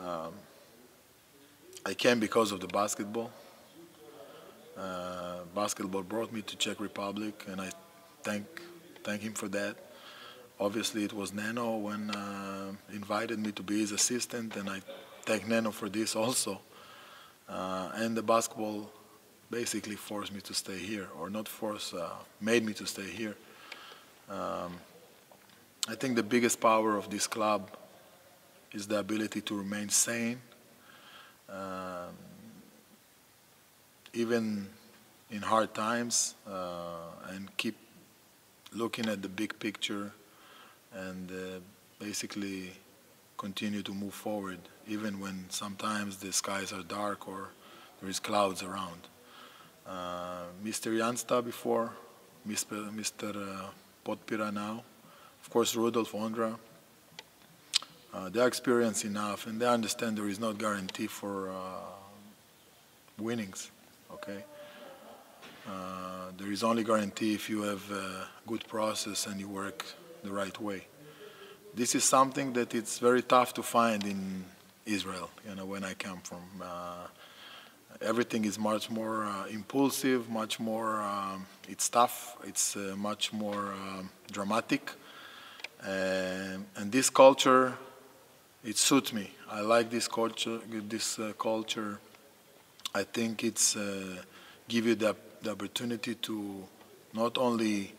Um, I came because of the basketball. Basketball brought me to Czech Republic, and I thank him for that. Obviously, it was Neno when invited me to be his assistant, and I thank Neno for this also. And the basketball basically forced me to stay here, or not force, made me to stay here. I think the biggest power of this club is the ability to remain sane, even in hard times, and keep looking at the big picture and basically continue to move forward, even when sometimes the skies are dark or there is clouds around. Mr. Jansta before, Mr. Podpira now, of course Rudolf Ondra. They're experienced enough and they understand there is no guarantee for winnings, okay? There is only guarantee if you have a good process and you work the right way. This is something that it's very tough to find in Israel, you know, when I come from. Everything is much more impulsive, much more, it's tough, it's much more dramatic. And this culture, it suits me. I like this culture. I think it's give you the opportunity to not only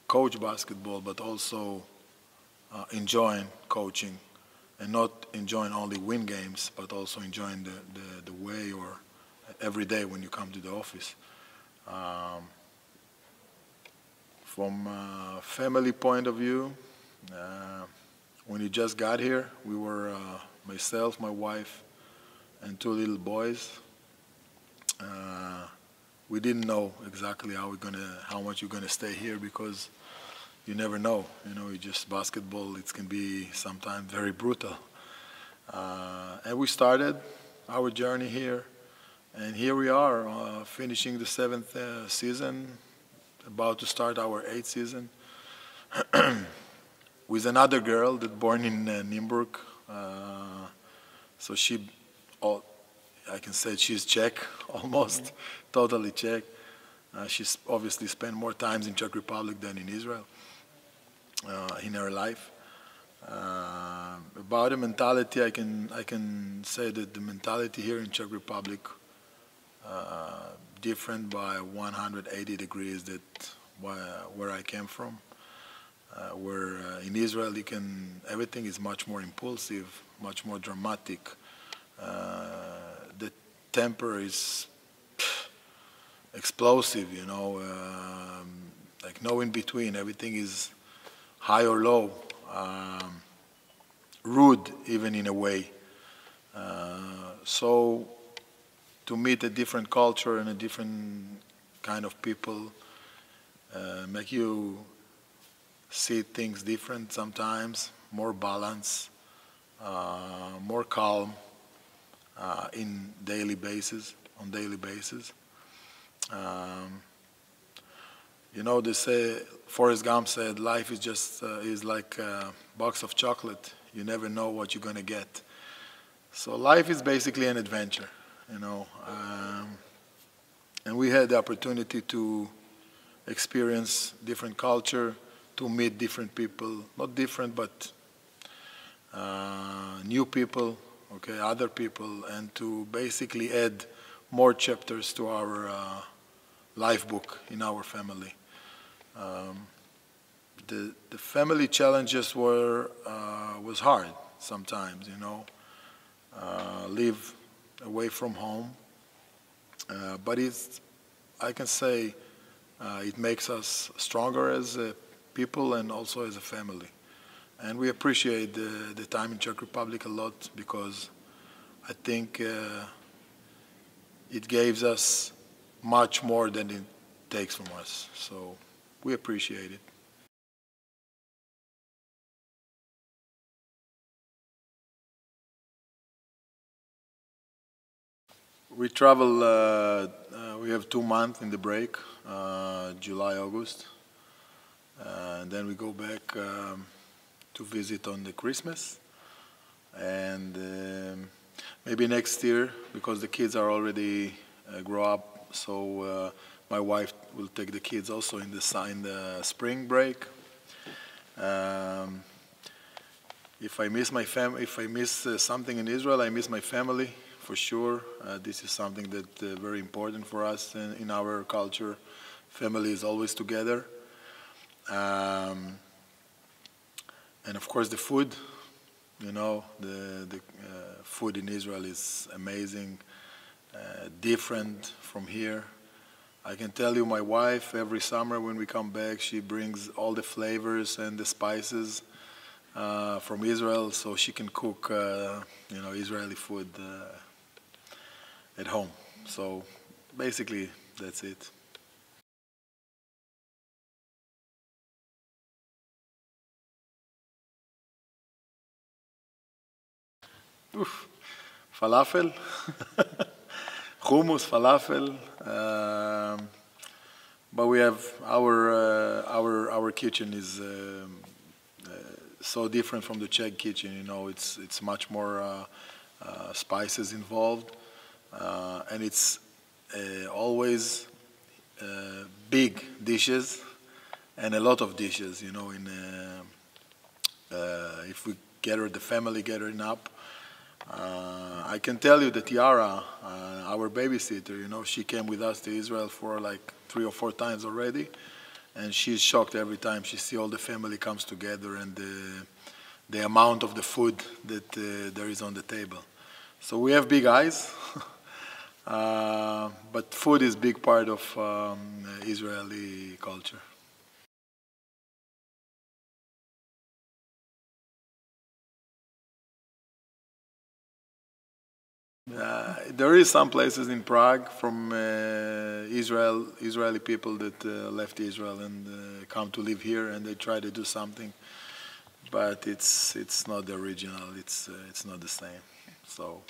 coach basketball, but also enjoying coaching, and not enjoying only win games, but also enjoying the way or every day when you come to the office. From a family point of view, when you just got here, we were myself, my wife, and two little boys. We didn't know exactly how much you're gonna stay here, because you never know. You know, it's just basketball. It can be sometimes very brutal. And we started our journey here, and here we are, finishing the 7th season, about to start our 8th season, with another girl that born in Nymburk. So I can say she's Czech, almost, totally Czech. She's obviously spent more times in Czech Republic than in Israel in her life. About the mentality, I can say that the mentality here in Czech Republic different by 180 degrees that where I came from. Where in Israel everything is much more impulsive, much more dramatic. The temper is explosive, you know, like no in between. Everything is high or low, rude even in a way. So to meet a different culture and a different kind of people make you see things different sometimes, more balance, more calm on daily basis. You know, they say, Forrest Gump said, life is like a box of chocolate. You never know what you're gonna get. So life is basically an adventure, you know. And we had the opportunity to experience different culture, to meet different people, not different, but new people, okay, other people, and to basically add more chapters to our life book in our family. The family challenges was hard sometimes, you know, live away from home, but I can say it makes us stronger as people and also as a family. And we appreciate the time in Czech Republic a lot, because I think it gives us much more than it takes from us. So we appreciate it. We travel, we have 2 months in the break, July, August. And then we go back to visit on the Christmas. And maybe next year, because the kids are already grow up. So my wife will take the kids also in the spring break. If I miss my if I miss something in Israel, I miss my family for sure. This is something that very important for us in our culture. Family is always together, and of course the food. You know, the food in Israel is amazing, different from here. I can tell you, my wife, every summer when we come back, she brings all the flavors and the spices from Israel, so she can cook, you know, Israeli food at home. So basically, that's it. Oof. Falafel, hummus, falafel. But we have our kitchen is so different from the Czech kitchen. You know, it's much more spices involved, and it's always big dishes and a lot of dishes. You know, if we gather the family gathering up. I can tell you that Yara, our babysitter, you know, she came with us to Israel for like 3 or 4 times already, and she's shocked every time she see all the family comes together and the amount of the food that there is on the table. So we have big eyes, but food is a big part of Israeli culture. There is some places in Prague from Israeli people that left Israel and come to live here, and they try to do something, but it's not the original. It's not the same. So.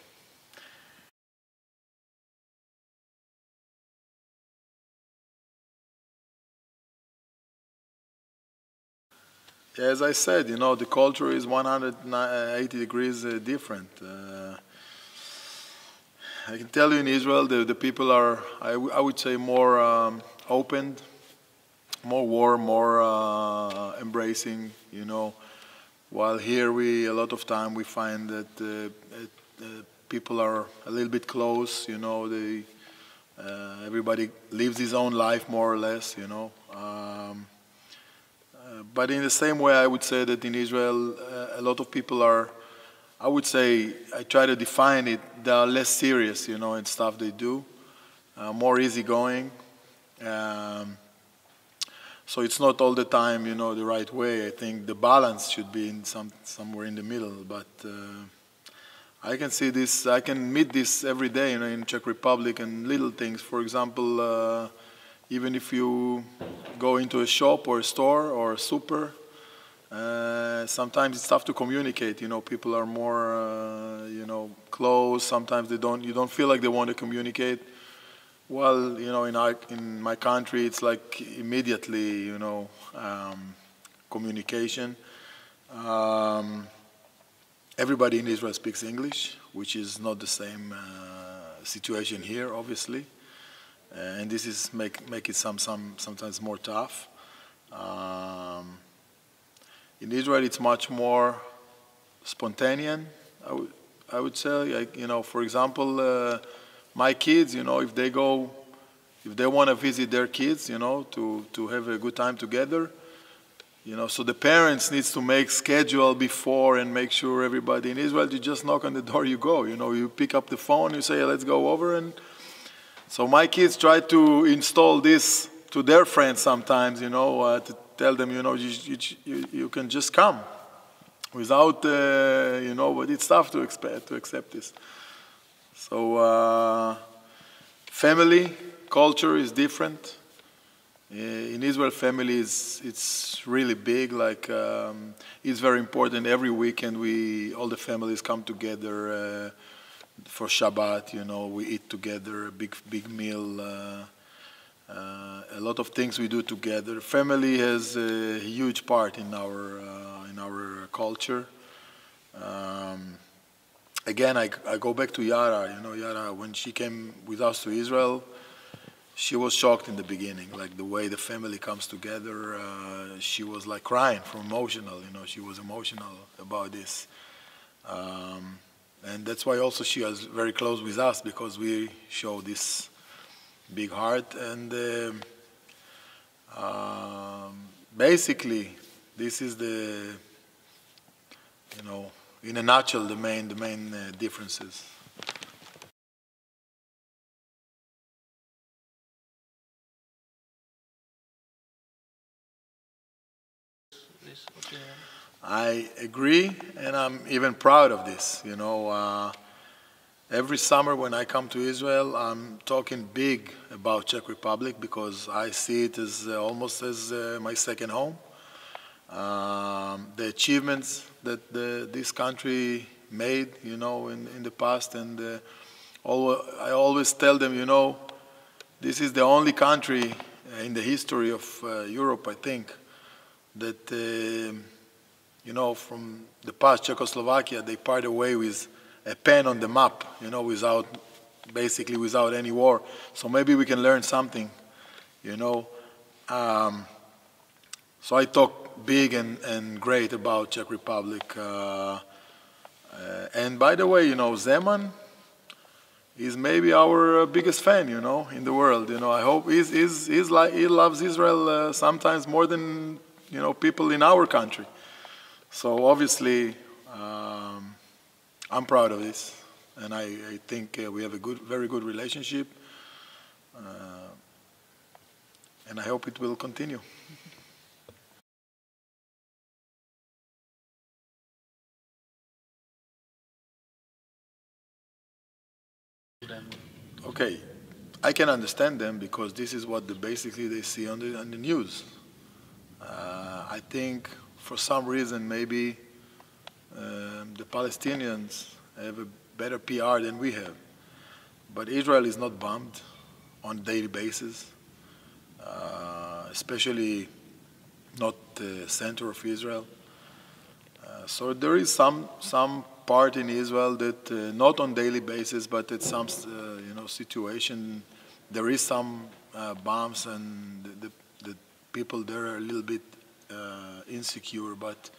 Yeah, as I said, you know, the culture is 180 degrees different. I can tell you in Israel, the people are, I would say, more open, more warm, more embracing, you know. While here, a lot of time we find that people are a little bit close, you know. Everybody lives his own life, more or less, you know. But in the same way, I would say that in Israel, a lot of people are, I would say, I try to define it, they are less serious, you know, in stuff they do, more easygoing. So it's not all the time, you know, the right way. I think the balance should be in somewhere in the middle. But I can see this, I can meet this every day, you know, in Czech Republic, and little things. For example, even if you go into a shop or a store or a super, sometimes it's tough to communicate. You know, people are more, you know, close. Sometimes you don't feel like they want to communicate. Well, you know, in my country, it's like immediately, you know, communication. Everybody in Israel speaks English, which is not the same situation here, obviously. And this is make it sometimes more tough. In Israel, it's much more spontaneous. I would say, like, you know, for example, my kids, you know, if they want to visit their kids, you know, to have a good time together, you know, so the parents needs to make schedule before and make sure everybody in Israel, you just knock on the door, you go, you know, you pick up the phone, you say, hey, let's go over. And so my kids try to install this to their friends sometimes, you know, to tell them, you know, you can just come without, you know, but it's tough to accept this. So family culture is different. In Israel, family it's really big. Like it's very important. Every weekend, all the families come together for Shabbat. You know, we eat together, a big meal. A lot of things we do together. Family has a huge part in our culture. again, I go back to Yara. You know, Yara, when she came with us to Israel, she was shocked in the beginning, like the way the family comes together. She was like crying from emotional, you know, she was emotional about this. And that's why also she was very close with us, because we show this big heart. And basically, this is the, you know, in a nutshell, the main differences. I agree, and I'm even proud of this. You know, every summer when I come to Israel, I'm talking big about Czech Republic, because I see it as almost as my second home. The achievements that this country made, you know, in the past, and I always tell them, you know, this is the only country in the history of Europe, I think, that, you know, from the past, Czechoslovakia, they parted away with a pen on the map, you know, basically without any war. So maybe we can learn something, you know. So I talk big and great about Czech Republic. And by the way, you know, Zeman is maybe our biggest fan, you know, in the world. You know, I hope he loves Israel sometimes more than, you know, people in our country. So obviously, I'm proud of this, and I think we have a very good relationship, and I hope it will continue. Okay, I can understand them, because this is what basically they see on the news. I think for some reason maybe the Palestinians have a better PR than we have. But Israel is not bombed on a daily basis, especially not the center of Israel. So there is some part in Israel that not on daily basis, but at some you know, situation, there is some bombs, and the people there are a little bit insecure. But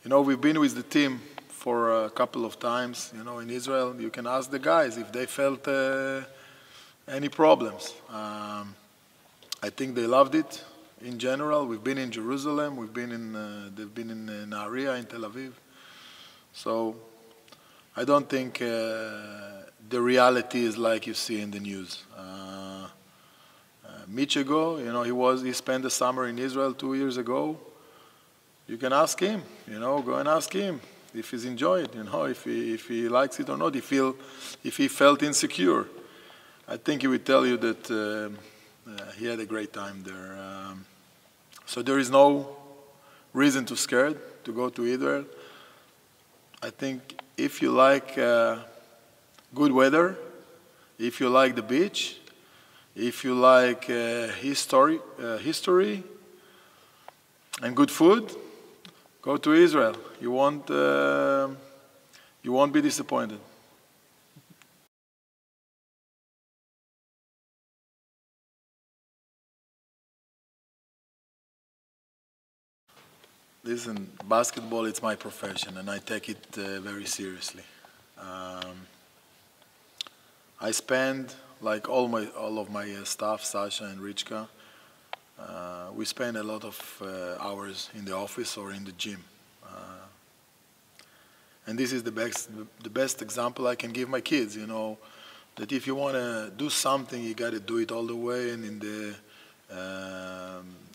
you know, we've been with the team for a couple of times, you know, in Israel. You can ask the guys if they felt any problems. I think they loved it in general. We've been in Jerusalem. They've been in Nahariya, in Tel Aviv. So I don't think the reality is like you see in the news. Michigo, you know, he spent the summer in Israel 2 years ago. You can ask him, you know, go and ask him if he's enjoyed, you know, if he likes it or not, if he felt insecure. I think he would tell you that he had a great time there. So there is no reason to scared to go to Israel. I think if you like good weather, if you like the beach, if you like history and good food, go to Israel. You won't be disappointed. Listen, basketball, it's my profession, and I take it very seriously. I spend, like all of my staff, Sasha and Richka, we spend a lot of hours in the office or in the gym. And this is the best example I can give my kids, you know, that if you want to do something, you got to do it all the way, and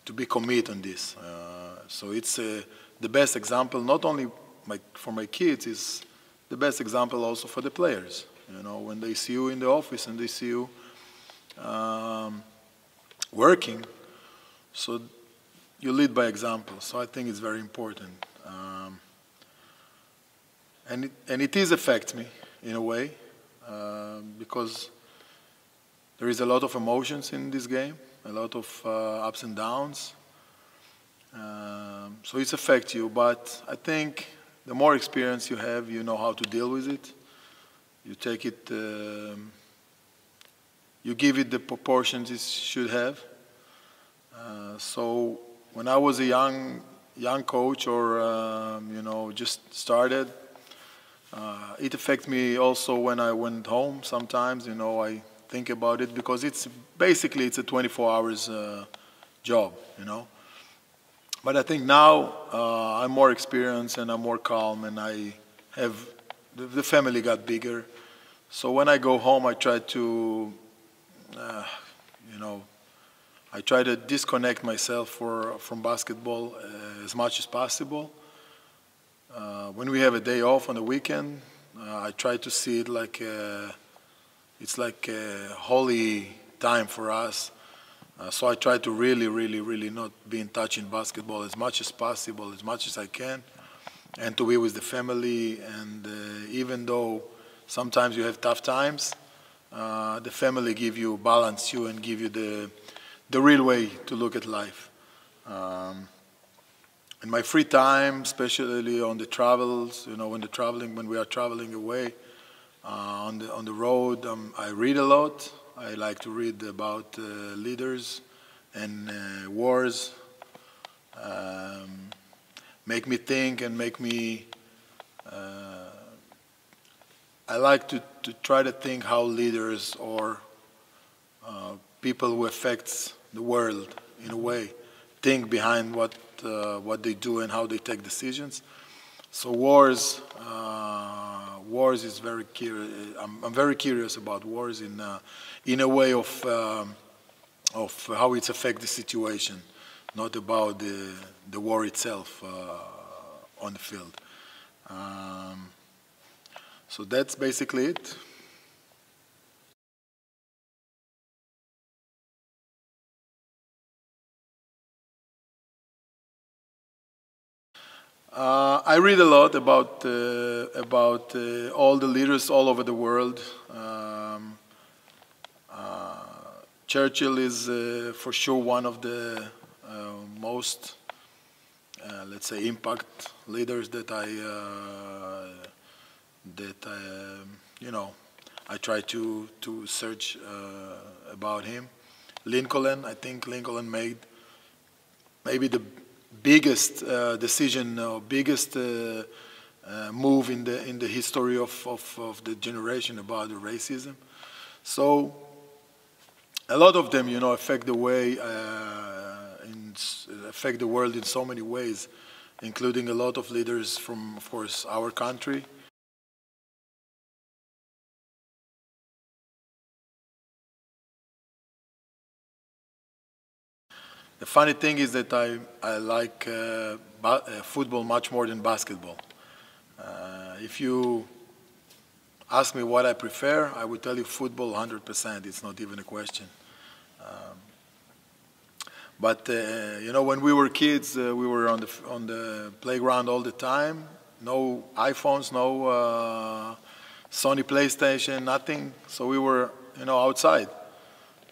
to be committed on this. So it's the best example, not only for my kids, it's the best example also for the players. You know, when they see you in the office and they see you working, so you lead by example. So I think it's very important. And it is affect me in a way, because there is a lot of emotions in this game, a lot of ups and downs. So it affects you, but I think the more experience you have, you know how to deal with it. You take it, you give it the proportions it should have. So when I was a young coach, or you know, just started, it affects me also when I went home. Sometimes, you know, I think about it because it's basically it's a 24 hours job, you know. But I think now I'm more experienced and I'm more calm, and I have the family got bigger. So when I go home, I try to, you know, I try to disconnect myself from basketball as much as possible. When we have a day off on the weekend, I try to see it like it's like a holy time for us. So I try to really not be in touch in basketball as much as possible, as much as I can, and to be with the family. And even though sometimes you have tough times, the family give you, balance you, and give you the real way to look at life. In my free time, especially on the travels, you know, when we are traveling away on the road, I read a lot. I like to read about leaders and wars. Make me think and make me. I like to try to think how leaders or people who affect the world in a way think behind what they do and how they take decisions. So wars is very curious. I'm very curious about wars in a way of how it affects the situation, not about the war itself on the field. So that's basically it. I read a lot about all the leaders all over the world. Churchill is for sure one of the most, let's say, impact leaders that you know, I try to search about him. Lincoln, I think Lincoln made maybe the biggest decision, biggest move in the history of the generation about the racism. So a lot of them, you know, affect the way, affect the world in so many ways, including a lot of leaders from, of course, our country. The funny thing is that I like football much more than basketball. If you ask me what I prefer, I would tell you football 100%. It's not even a question. But you know, when we were kids, we were on the playground all the time. No iPhones, no Sony PlayStation, nothing. So we were, you know, outside.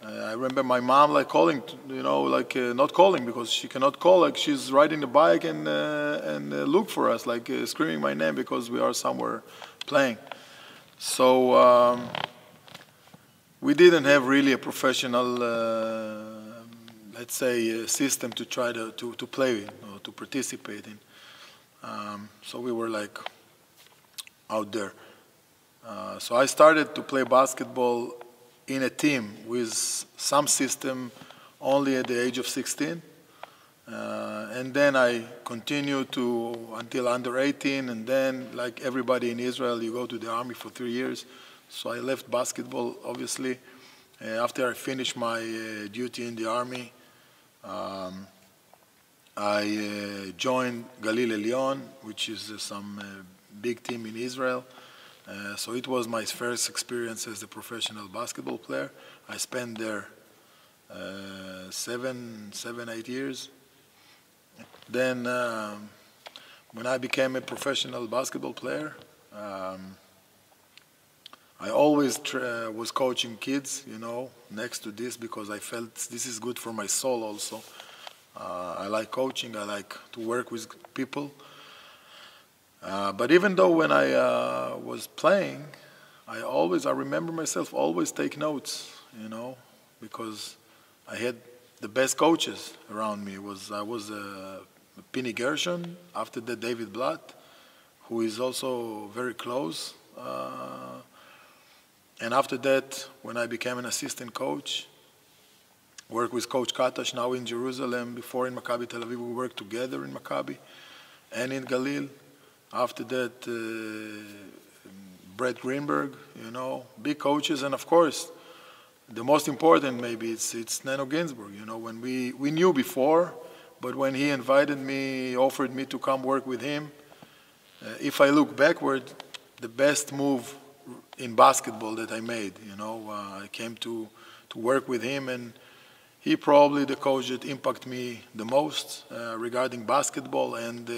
I remember my mom like calling, you know, like not calling because she cannot call. Like she's riding the bike and look for us, like screaming my name because we are somewhere playing. So we didn't have really a professional, let's say, system to try to play in or to participate in. So we were like out there. So I started to play basketball in a team with some system only at the age of 16. And then I continued until under 18, and then like everybody in Israel, you go to the army for 3 years. So I left basketball, obviously. After I finished my duty in the army, I joined Galil Elyon, which is some big team in Israel. So it was my first experience as a professional basketball player. I spent there 8 years. Then when I became a professional basketball player, I always was coaching kids, you know, next to this because I felt this is good for my soul also. I like coaching. I like to work with people. But even though when I was playing, I remember myself always take notes, you know, because I had the best coaches around me. I was Pini Gershon, after that David Blatt, who is also very close. And after that, when I became an assistant coach, worked with Coach Katash now in Jerusalem. Before in Maccabi Tel Aviv, we worked together in Maccabi and in Galil. After that, Brett Greenberg, you know, big coaches. And of course, the most important maybe it's Neno Ginzburg. You know, when we knew before, but when he invited me, offered me to come work with him, if I look backward, the best move in basketball that I made, you know, I came to work with him, and he probably the coach that impacted me the most regarding basketball and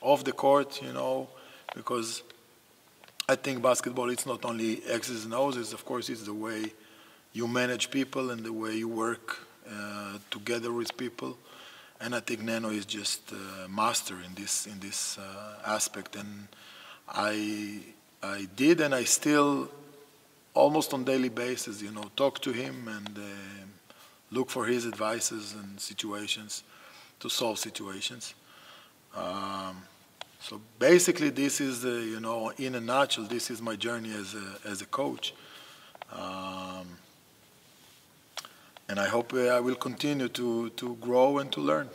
off the court, you know, because I think basketball, it's not only X's and O's, of course, it's the way you manage people and the way you work together with people. And I think Neno is just a master in this aspect. And I did, and I still, almost on daily basis, you know, talk to him and look for his advices and situations to solve situations. So basically, this is, you know, in a nutshell, this is my journey as a coach. And I hope I will continue to grow and to learn.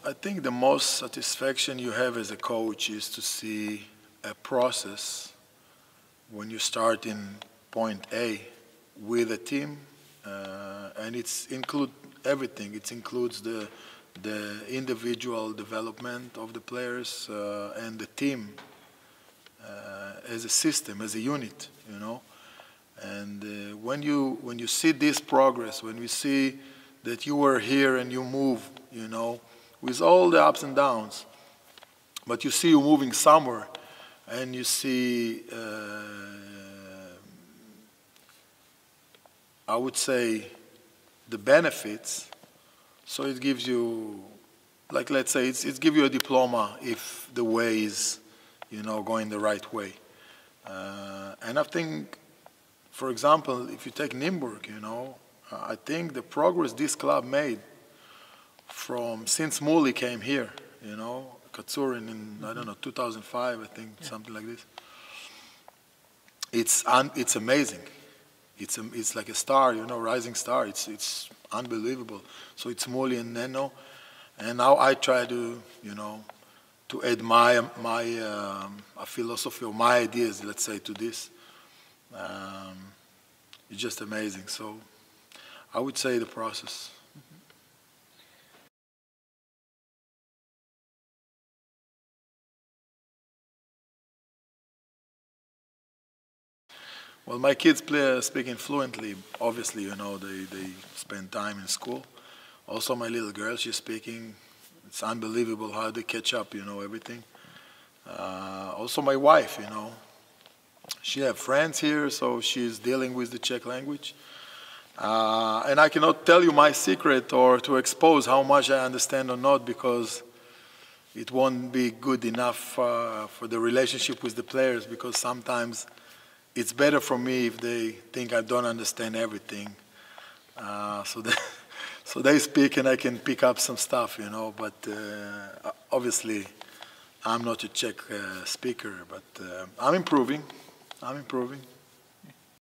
I think the most satisfaction you have as a coach is to see a process when you start in point A with a team, and it's include everything. It includes the individual development of the players and the team as a system, as a unit, you know. And when you see this progress, when we see that you were here and you move, you know, with all the ups and downs, but you see you moving somewhere, and you see, I would say, the benefits. So it gives you, like, let's say, it gives you a diploma if the way is, you know, going the right way. And I think, for example, if you take Nymburk, you know, I think the progress this club made since Muli came here, you know, Katsurin in, I don't know, 2005, I think, something like this. It's amazing. It's like a star, you know, rising star. It's unbelievable. So it's Muli and Neno, and now I try to, you know, to add my philosophy or my ideas, let's say, to this. It's just amazing. So I would say the process. Well, my kids speaking fluently. Obviously, you know, they spend time in school. Also, my little girl, she's speaking. It's unbelievable how they catch up, you know, everything. Also, my wife, you know, she has friends here, so she's dealing with the Czech language. And I cannot tell you my secret or to expose how much I understand or not, because it won't be good enough for the relationship with the players, because sometimes it's better for me if they think I don't understand everything. So they speak and I can pick up some stuff, you know, but obviously I'm not a Czech speaker, but I'm improving.